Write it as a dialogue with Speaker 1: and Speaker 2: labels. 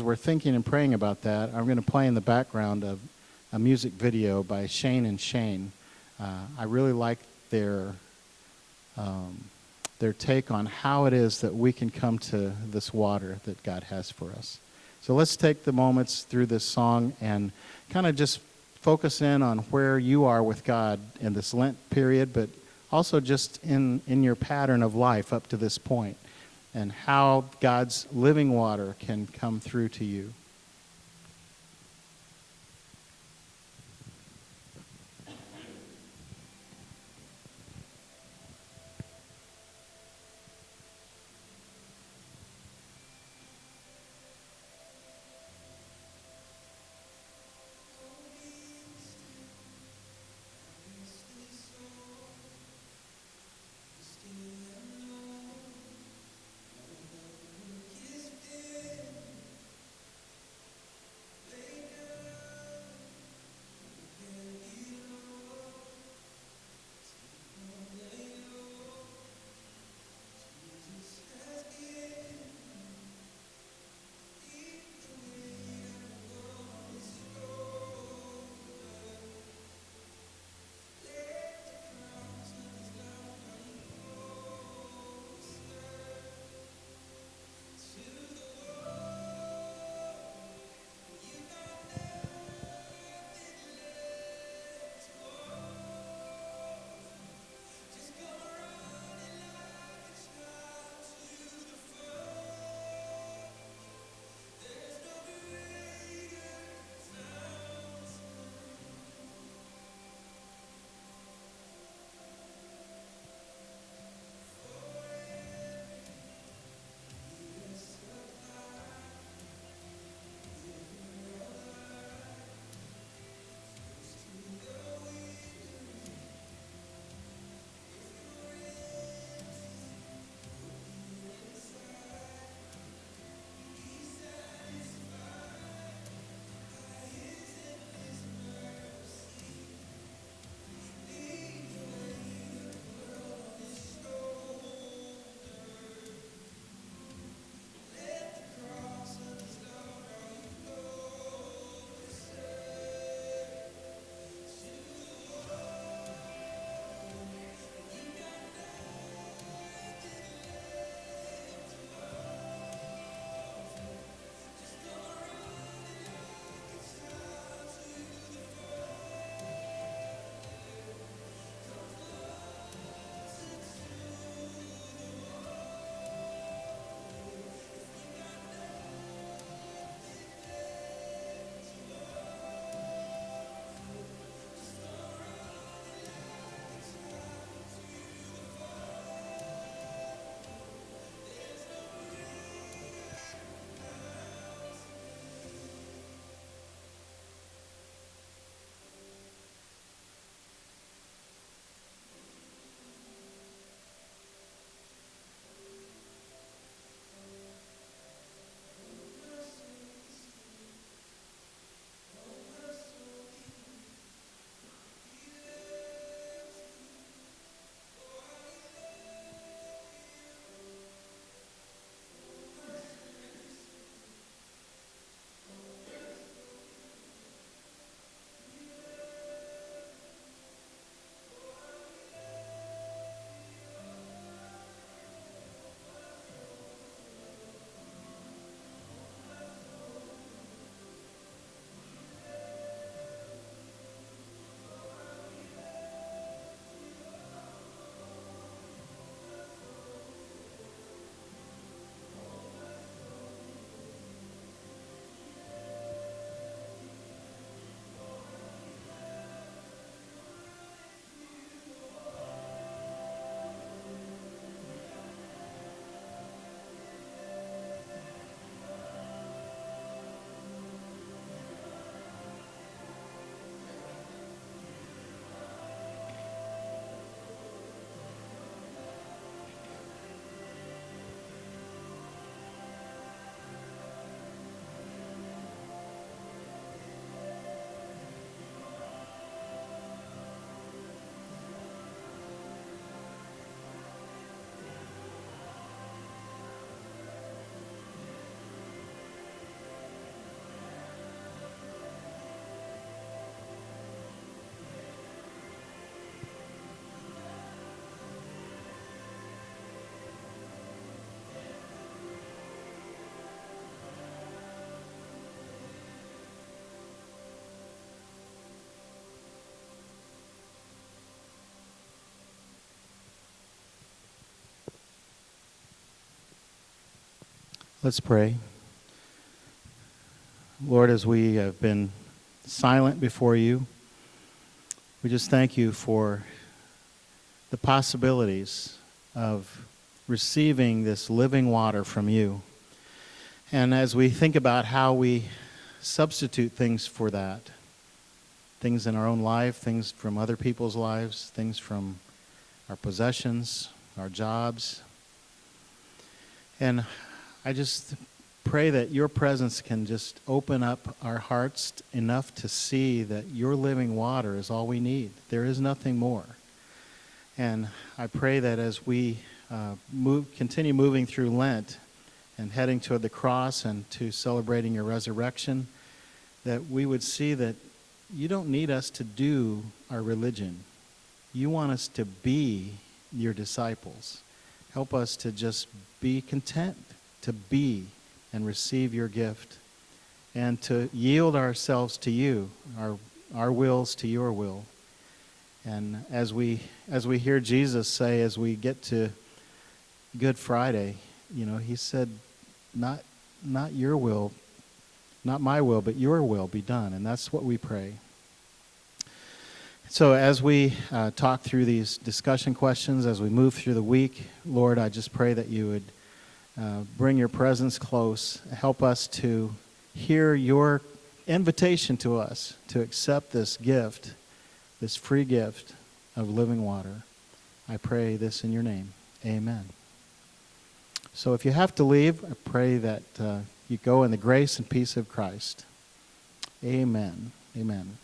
Speaker 1: we're thinking and praying about that, I'm going to play in the background a music video by Shane and Shane. I really like their take on how it is that we can come to this water that God has for us. So let's take the moments through this song and kind of just focus in on where you are with God in this Lent period, but also just in your pattern of life up to this point, and how God's living water can come through to you. Let's pray. Lord, as we have been silent before you, we just thank you for the possibilities of receiving this living water from you. And as we think about how we substitute things for that, things in our own life, things from other people's lives, things from our possessions, our jobs. And I just pray that your presence can just open up our hearts enough to see that your living water is all we need. There is nothing more. And I pray that as we continue moving through Lent and heading toward the cross and to celebrating your resurrection, that we would see that you don't need us to do our religion. You want us to be your disciples. Help us to just be content to be and receive your gift, and to yield ourselves to you, our wills to your will. And as we hear Jesus say, as we get to Good Friday, he said, not your will, not my will, but your will be done. And that's what we pray. So as we talk through these discussion questions, as we move through the week, Lord, I just pray that you would bring your presence close. Help us to hear your invitation to us to accept this gift, this free gift of living water. I pray this in your name. Amen. So if you have to leave, I pray that you go in the grace and peace of Christ. Amen. Amen.